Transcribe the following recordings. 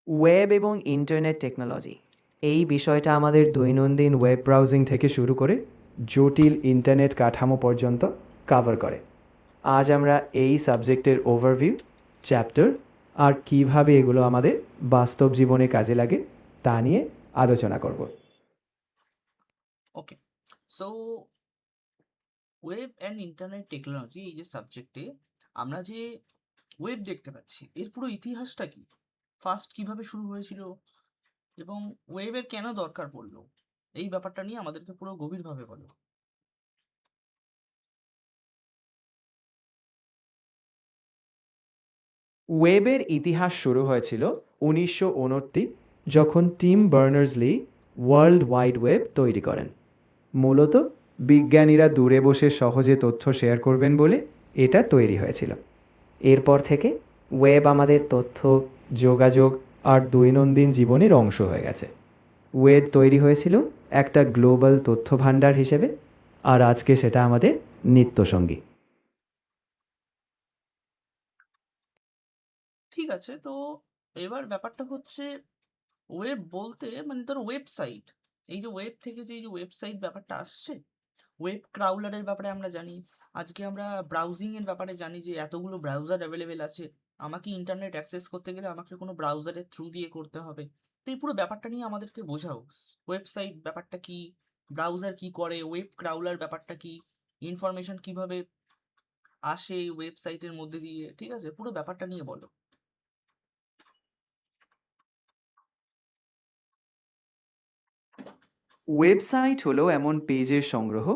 Web এবং internet technology এই বিষয়টা আমাদের দৈনন্দিন ওয়েব ব্রাউজিং থেকে শুরু করে জটিল ইন্টারনেট কাঠামো পর্যন্ত কভার করে। আজ আমরা এই সাবজেক্টের ওভারভিউ, চ্যাপ্টার আর কিভাবে এগুলো আমাদের বাস্তব জীবনে কাজে লাগে তা নিয়ে আলোচনা করব। Okay. So web and internet technology এই যে সাবজেক্টে আমরা যে ওয়েব দেখতে পাচ্ছি এর পুরো ইতিহাসটা কি, ফার্স্ট কিভাবে শুরু হয়েছিল এবং ওয়েবের কেন দরকার পড়লো, এই ব্যাপারটা নিয়ে আমাদেরকে পুরো গভীরভাবে বলো। ওয়েবের ইতিহাস শুরু হয়েছিল 1929 যখন team Berners-Lee world wide web তৈরি করেন। মূলত বিজ্ঞানীরা দূরে বসে সহজে তথ্য শেয়ার করবেন বলে এটা তৈরি হয়েছিল। এরপর থেকে ওয়েব আমাদের তথ্য, যোগাযোগ আর দৈনন্দিন জীবনের অংশ হয়ে গেছে। ওয়েব তৈরি হয়েছিল একটা গ্লোবাল তথ্য ভাণ্ডার হিসেবে, আর আজকে সেটা আমাদের নিত্যসঙ্গী। ঠিক আছে, তো এবার ব্যাপারটা হচ্ছে ওয়েব বলতে মানে ধরো ওয়েবসাইট, এই যে ওয়েব থেকে যে এই যে ওয়েবসাইট ব্যাপারটা আসছে, ওয়েব ক্রাউলারের ব্যাপারে আমরা জানি। আজকে আমরা ব্রাউজিং এর ব্যাপারে জানি যে এতগুলো ব্রাউজার অ্যাভেলেবেল আছে, আমাকে ইন্টারনেট অ্যাক্সেস করতে গেলে আমাকে কোনো ব্রাউজারের থ্রু দিয়ে করতে হবে। তো এই পুরো ব্যাপারটা নিয়ে আমাদেরকে বোঝাও, ওয়েবসাইট ব্যাপারটা কি, ব্রাউজার কি করে, ওয়েব ক্রাউলার ব্যাপারটা কি, ইনফরমেশন কিভাবে আসে এই ওয়েবসাইটের মধ্যে দিয়ে, ঠিক আছে, পুরো ব্যাপারটা নিয়ে বলো। ওয়েবসাইট হলো এমন পেজের সংগ্রহ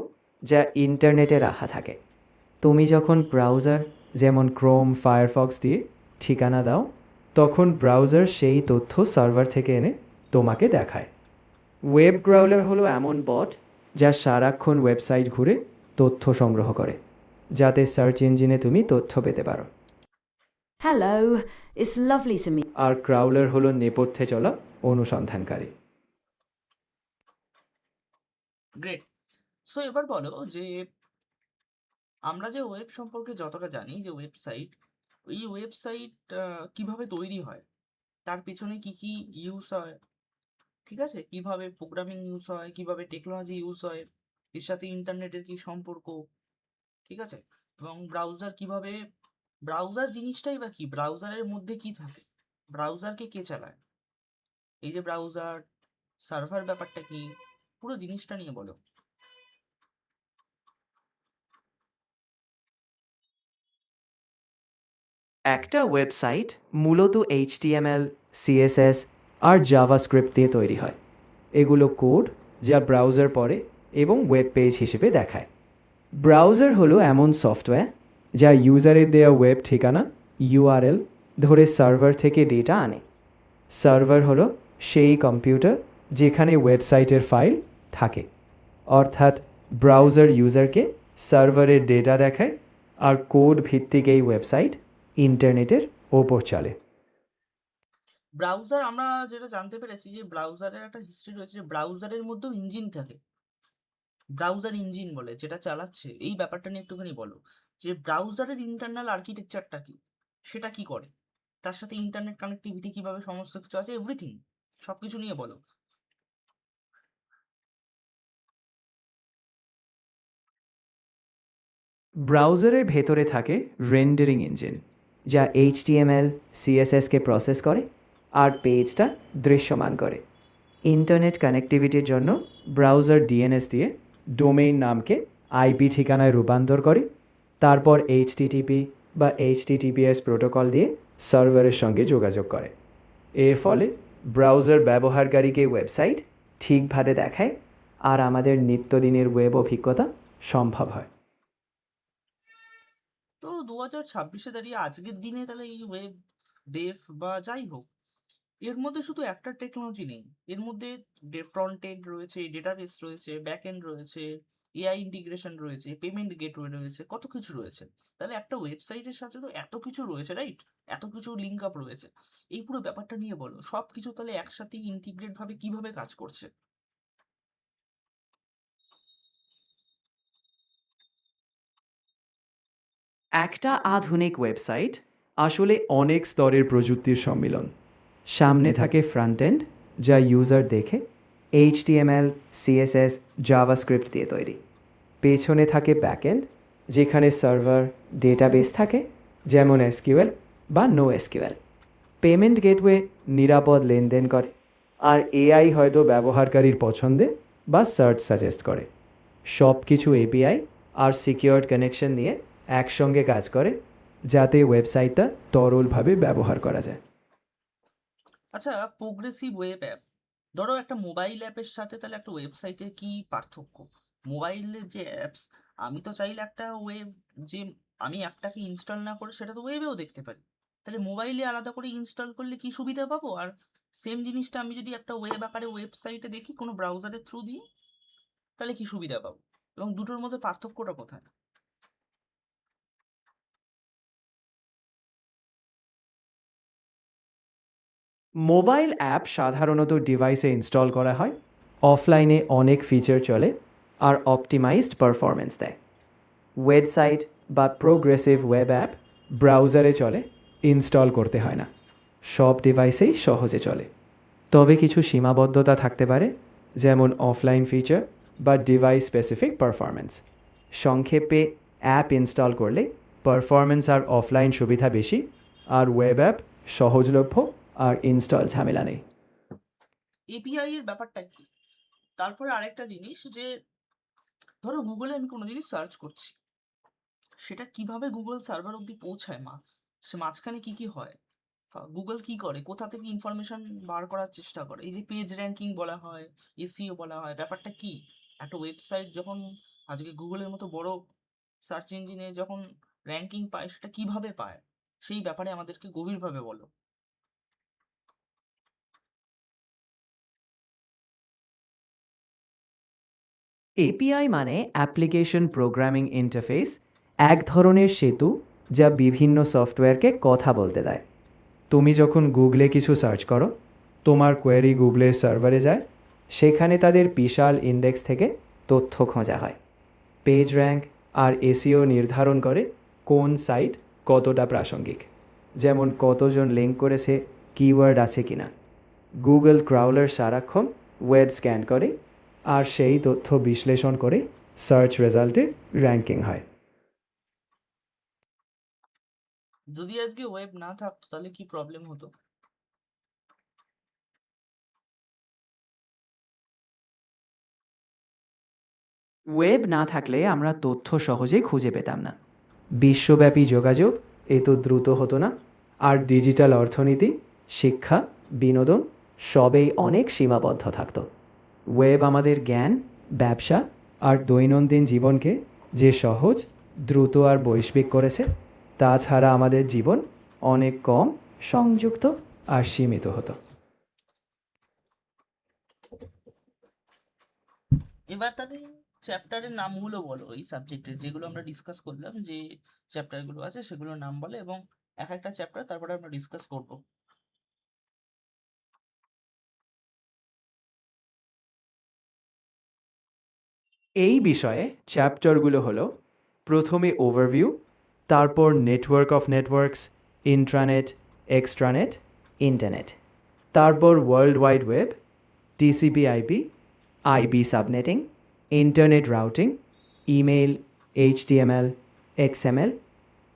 যা ইন্টারনেটে রাখা থাকে। তুমি যখন ব্রাউজার যেমন ক্রোম, ফায়ারফক্স দিয়ে ঠিকানা দাও, তখন ব্রাউজার সেই তথ্য সার্ভার থেকে এনে তোমাকে দেখায়। ওয়েব ক্রাউলার হলো এমন বট যা সারাক্ষণ ওয়েবসাইট ঘুরে তথ্য সংগ্রহ করে, যাতে সার্চ ইঞ্জিনে তুমি তথ্য পেতে পারো। Hello, it's lovely to meet. R crawler হলো নেপথ্যে চলা অনুসন্ধানকারী। গ্রেট। সো এবার বলো যে আমরা যে ওয়েব সম্পর্কে যতটা জানি, যে ওয়েবসাইট, এই ওয়েবসাইট কিভাবে তৈরি হয়, তার পিছনে কি কি ইউজ হয়, ঠিক আছে, কিভাবে প্রোগ্রামিং ইউজ হয়, কিভাবে টেকনোলজি ইউজ হয়, এর সাথে ইন্টারনেটের কি সম্পর্ক, ঠিক আছে, এবং ব্রাউজার কিভাবে, ব্রাউজার জিনিসটাই বা কি, ব্রাউজারের মধ্যে কি থাকে, ব্রাউজারকে কে চালায়, এই যে ব্রাউজার সার্ভার ব্যাপারটা কি, পুরো জিনিসটা নিয়ে বলো। একটা ওয়েবসাইট মূলত এইচটিএমএল, সিএসএস আর জাভাস্ক্রিপ্ট দিয়ে তৈরি হয়। এগুলো কোড যা ব্রাউজার পড়ে এবং ওয়েব পেজ হিসেবে দেখায়। ব্রাউজার হলো এমন সফটওয়্যার যা ইউজারের দেওয়া ওয়েব ঠিকানা, ইউআরএল ধরে সার্ভার থেকে ডেটা আনে। সার্ভার হলো সেই কম্পিউটার যেখানে ওয়েবসাইটের ফাইল থাকে। অর্থাৎ ব্রাউজার ইউজারকে সার্ভারের ডেটা দেখায়, আর কোড ভিত্তিক এই ওয়েবসাইট ইন্টারনেটের ওপর চলে। ব্রাউজার আমরা যেটা জানতে পেরেছি যে ব্রাউজারের একটা হিস্ট্রি রয়েছে, যে ব্রাউজারের মধ্যেও ইঞ্জিন থাকে, ব্রাউজার ইঞ্জিন বলে যেটা চালাচ্ছে, এই ব্যাপারটা নিয়ে একটুখানি বলো, যে ব্রাউজারের ইন্টারনাল আর্কিটেকচারটা কি, সেটা কি করে, তার সাথে ইন্টারনেট কানেক্টিভিটি কিভাবে, সমস্ত কিছু আছে, এভরিথিং সবকিছু নিয়ে বলো। ব্রাউজারের ভেতরে থাকে রেন্ডারিং ইঞ্জিন, যা এইচটিএমএল, সিএসএসকে প্রসেস করে আর পেজটা দৃশ্যমান করে। ইন্টারনেট কানেক্টিভিটির জন্য ব্রাউজার ডিএনএস দিয়ে ডোমেইন নামকে আইপি ঠিকানায় রূপান্তর করে, তারপর এইচটিটিপি বা এইচটিটিপিএস প্রোটোকল দিয়ে সার্ভারের সঙ্গে যোগাযোগ করে। এর ফলে ব্রাউজার ব্যবহারকারীকে ওয়েবসাইট ঠিকভাবে দেখায়, আর আমাদের নিত্যদিনের ওয়েব অভিজ্ঞতা সম্ভব হয়। তো 2026-এ দাঁড়িয়ে আজকের দিনে তাহলে এই ওয়েব ডেভ বা যাই হোক, এর মধ্যে শুধু একটা টেকনোলজি নেই, এর মধ্যে ফ্রন্ট এন্ড রয়েছে, ডেটাবেস রয়েছে, ব্যাক এন্ড রয়েছে, এআই ইন্টিগ্রেশন রয়েছে, পেমেন্ট গেটওয়ে রয়েছে, কত কিছু রয়েছে। তাহলে একটা ওয়েবসাইটের সাথে তো এত কিছু রয়েছে, রাইট, এত কিছু লিঙ্ক আপ রয়েছে। এই পুরো ব্যাপারটা নিয়ে বলো, সব কিছু তাহলে একসাথে ইন্টিগ্রেট ভাবে কিভাবে কাজ করছে। একটা আধুনিক ওয়েবসাইট আসলে অনেক স্তরের প্রযুক্তির সম্মিলন। সামনে থাকে ফ্রন্ট এন্ড, যা ইউজার দেখে, HTML, CSS, জাভাস্ক্রিপ্ট দিয়ে তৈরি। পেছনে থাকে ব্যাকএন্ড, যেখানে সার্ভার, ডেটাবেস থাকে, যেমন SQL বা নো SQL। পেমেন্ট গেটওয়ে নিরাপদ লেনদেন করে, আর AI হয়তো ব্যবহারকারীর পছন্দে বা সার্চ সাজেস্ট করে। সব কিছু API আর সিকিউরড কানেকশন নিয়ে একসঙ্গে কাজ করে, যাতে ওয়েবসাইটটা তরলভাবে ব্যবহার করা যায়। আচ্ছা, প্রোগ্রেসিভ ওয়েব অ্যাপ, ধরো একটা মোবাইল অ্যাপের সাথে তাহলে একটা ওয়েবসাইটের কি পার্থক্য? মোবাইলের যে অ্যাপস, আমি তো চাইলে একটা ওয়েব, যে আমি অ্যাপটাকে ইনস্টল না করে সেটা তো ওয়েবেও দেখতে পারি। তাহলে মোবাইলে আলাদা করে ইনস্টল করলে কি সুবিধা পাবো? আর সেম জিনিসটা আমি যদি একটা ওয়েব আকারে ওয়েবসাইটে দেখি কোনো ব্রাউজারের থ্রু দিয়ে, তাহলে কি সুবিধা পাবো? এবং দুটোর মধ্যে পার্থক্যটা কোথায়? মোবাইল অ্যাপ সাধারণত ডিভাইসে ইনস্টল করা হয়, অফলাইনে অনেক ফিচার চলে আর অপটিমাইজড পারফরমেন্স দেয়। ওয়েবসাইট বা প্রোগ্রেসিভ ওয়েব অ্যাপ ব্রাউজারে চলে, ইনস্টল করতে হয় না, সব ডিভাইসেই সহজে চলে। তবে কিছু সীমাবদ্ধতা থাকতে পারে, যেমন অফলাইন ফিচার বা ডিভাইস স্পেসিফিক পারফরমেন্স। সংক্ষেপে, অ্যাপ ইনস্টল করলে পারফরমেন্স আর অফলাইন সুবিধা বেশি, আর ওয়েব অ্যাপ সহজলভ্য আর ইনস্টল ঝামেলা নেই। এপিআই এর ব্যাপারটা কি? তারপরে আরেকটা জিনিস, যে ধরো গুগলে আমি কোনো জিনিস সার্চ করছি, সেটা কিভাবে গুগল সার্ভার অব্দি পৌঁছায়, সে মাঝখানে কি কি হয়, গুগল কি করে, কোথা থেকে ইনফরমেশন বার করার চেষ্টা করে? এই যে পেজ র্যাঙ্কিং বলা হয়, এসইও বলা হয়, ব্যাপারটা কি? একটা ওয়েবসাইট যখন আজকে গুগলের মতো বড় সার্চ ইঞ্জিনে যখন র্যাঙ্কিং পায়, সেটা কিভাবে পায়? সেই ব্যাপারে আমাদেরকে গভীরভাবে বলো। API মানে অ্যাপ্লিকেশন প্রোগ্রামিং ইন্টারফেস, এক ধরনের সেতু যা বিভিন্ন সফটওয়্যারকে কথা বলতে দেয়। তুমি যখন গুগলে কিছু সার্চ করো, তোমার কোয়েরি গুগলের সার্ভারে যায়, সেখানে তাদের বিশাল ইন্ডেক্স থেকে তথ্য খোঁজা হয়। পেজ র্যাঙ্ক আর এসইও নির্ধারণ করে কোন সাইট কতটা প্রাসঙ্গিক, যেমন কতজন লিঙ্ক করেছে, কিওয়ার্ড আছে কিনা। গুগল ক্রাউলার সারাক্ষণ ওয়েব স্ক্যান করে, আর সেই তথ্য বিশ্লেষণ করে সার্চ রেজাল্টে র্যাঙ্কিং হয়। যদি আজকে ওয়েব না থাকতো তাহলে কি প্রবলেম হতো? ওয়েব না থাকলে আমরা তথ্য সহজেই খুঁজে পেতাম না, বিশ্বব্যাপী যোগাযোগ এত দ্রুত হতো না, আর ডিজিটাল অর্থনীতি, শিক্ষা, বিনোদন সবেই অনেক সীমাবদ্ধ থাকতো। ওয়েব আমাদের জ্ঞান, ব্যবসা আর দৈনন্দিন জীবনকে যে সহজ, দ্রুত আর বৈশ্বিক করেছে, তাছাড়া আমাদের জীবন অনেক কম সংযুক্ত আর সীমিত হতো। এবার তাহলে চ্যাপ্টারের নামগুলো বলো, এই সাবজেক্টের যেগুলো আমরা ডিসকাস করলাম, যে চ্যাপ্টারগুলো আছে সেগুলোর নাম বলো, এবং এক একটা চ্যাপ্টার তারপরে আমরা ডিসকাস করব। এই বিষয়ে চ্যাপ্টারগুলো হলো: প্রথমে ওভারভিউ, তারপর network of networks, intranet, extranet, internet, তারপর world wide web, TCP IP, IB subnetting, internet routing, email, HTML, XML,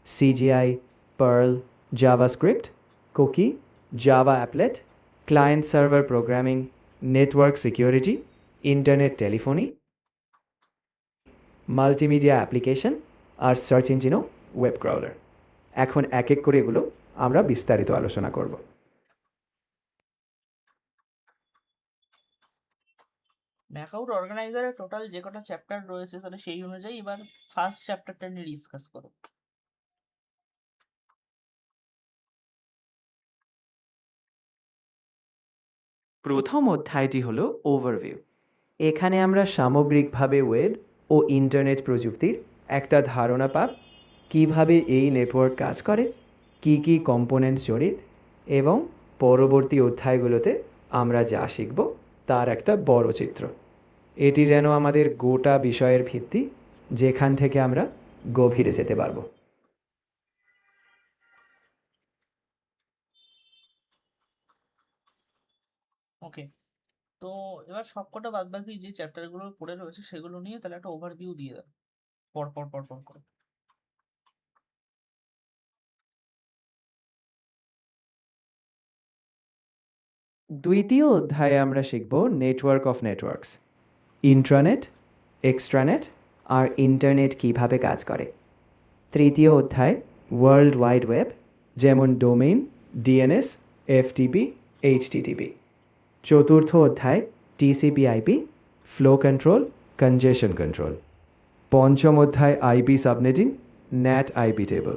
CGI, Perl, JavaScript, cookie, Java applet, client server programming, network security, internet telephony, multimedia application, আর search ইঞ্জিনও web crawler. এখন এক এক করে এগুলো আমরা বিস্তারিত আলোচনা করব। ম্যাকআউট অর্গানাইজারের টোটাল যে কটা চ্যাপ্টার রয়েছে, তাহলে সেই অনুযায়ী এবার ফার্স্ট চ্যাপ্টারটা নিয়ে ডিসকাস করো। প্রথম অধ্যায়টি হলো ওভারভিউ। এখানে আমরা সামগ্রিকভাবে ওয়েব ও ইন্টারনেট প্রযুক্তির একটা ধারণা পাব, কিভাবে এই নেটওয়ার্ক কাজ করে, কি কি কম্পোনেন্টস জড়িত, এবং পরবর্তী অধ্যায়গুলোতে আমরা যা শিখব তার একটা বড় চিত্র। এটি যেন আমাদের গোটা বিষয়ের ভিত্তি, যেখান থেকে আমরা গভীরে যেতে পারবো। ওকে, তো এবার সবকটা বাদবাকি যে চ্যাপ্টারগুলো পড়ে রয়েছে সেগুলো নিয়ে তাহলে একটা ওভারভিউ দিয়ে দাও পর পর পর পর করে। দ্বিতীয় অধ্যায়ে আমরা শিখব network of networks, intranet, extranet আর ইন্টারনেট কিভাবে কাজ করে। তৃতীয় অধ্যায় ওয়ার্ল্ড ওয়াইড ওয়েব, যেমন ডোমেইন, ডিএনএস, এফটিপি, এইচটিটিপি। চতুর্থ অধ্যায় TCP IP, flow control, congestion control. পঞ্চম অধ্যায় IP subnetting, NAT IP table.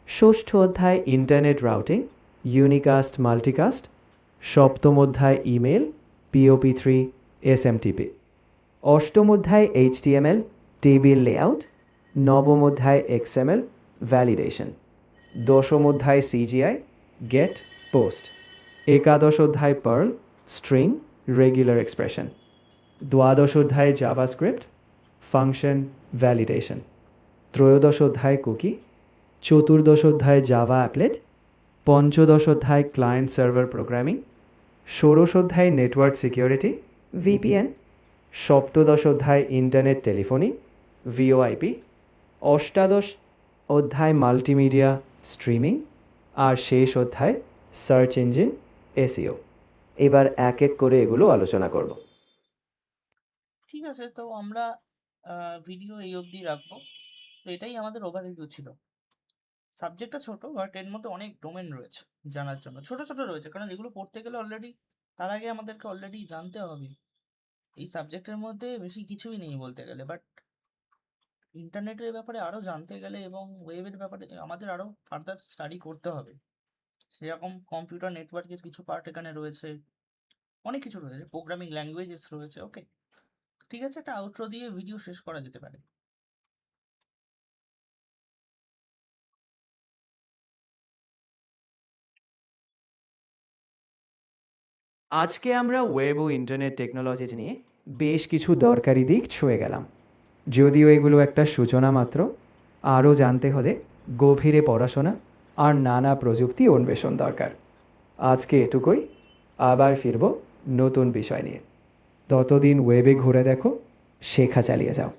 ষষ্ঠ অধ্যায় ইন্টারনেট রাউটিং, ইউনিকাস্ট মাল্টিকাস্ট। সপ্তম অধ্যায় ইমেল, POP3, SMTP। অষ্টম অধ্যায় HTML, টেবিল লেআউট। নবম অধ্যায় XML, ভ্যালিডেশন। দশম অধ্যায় CGI, গেট, পোস্ট। একাদশ অধ্যায় পার্ল, স্ট্রিং, রেগুলার এক্সপ্রেশন। দ্বাদশ অধ্যায় জাভাস্ক্রিপ্ট, ফাংশন, ভ্যালিডেশন। ত্রয়োদশ অধ্যায় কুকি। চতুর্দশ অধ্যায় জাভা অ্যাপলেট। পঞ্চদশ অধ্যায় ক্লায়েন্ট সার্ভার প্রোগ্রামিং। ষোড়শ অধ্যায় নেটওয়ার্ক সিকিউরিটি, VPN। সপ্তদশ অধ্যায় ইন্টারনেট টেলিফোনি, VoIP। অষ্টাদশ অধ্যায় মাল্টিমিডিয়া স্ট্রিমিং। আর শেষ অধ্যায় সার্চ ইঞ্জিন, SEO। এবার এক এক করে এগুলো আলোচনা করব। ঠিক আছে, তো আমরা ভিডিও এই অবধি রাখবো। তো এটাই আমাদের ওভারভিউ ছিল। সাবজেক্টটা ছোট, বাট এর মধ্যে অনেক ডোমেন রয়েছে জানার জন্য। ছোট ছোট রয়েছে কারণ এগুলো পড়তে গেলে অলরেডি তার আগে আমাদেরকে অলরেডি জানতে হবে। এই সাবজেক্টের মধ্যে বেশি কিছুই নেই বলতে গেলে, বাট ইন্টারনেটের ব্যাপারে আরও জানতে গেলে এবং ওয়েবের ব্যাপারে আমাদের আরও ফার্দার স্টাডি করতে হবে। সেরকম কম্পিউটার নেটওয়ার্কের কিছু পার্ট এখানে রয়েছে, অনেক কিছু রয়েছে, প্রোগ্রামিং ল্যাঙ্গুয়েজেস রয়েছে। ওকে, ঠিক আছে, একটা আউটরো দিয়ে ভিডিও শেষ করা যেতে পারে। আজকে আমরা ওয়েব ও ইন্টারনেট টেকনোলজি নিয়ে বেশ কিছু দরকারি দিক ছুঁয়ে গেলাম। যদিও এগুলো একটা সূচনা মাত্র, আরও জানতে হলে গভীরে পড়াশোনা আর নানা প্রযুক্তি অন্বেষণ দরকার। আজকে এটুকুই, আবার ফিরব নতুন বিষয় নিয়ে। ততদিন ওয়েবে ঘুরে দেখো, শেখা চালিয়ে যাও।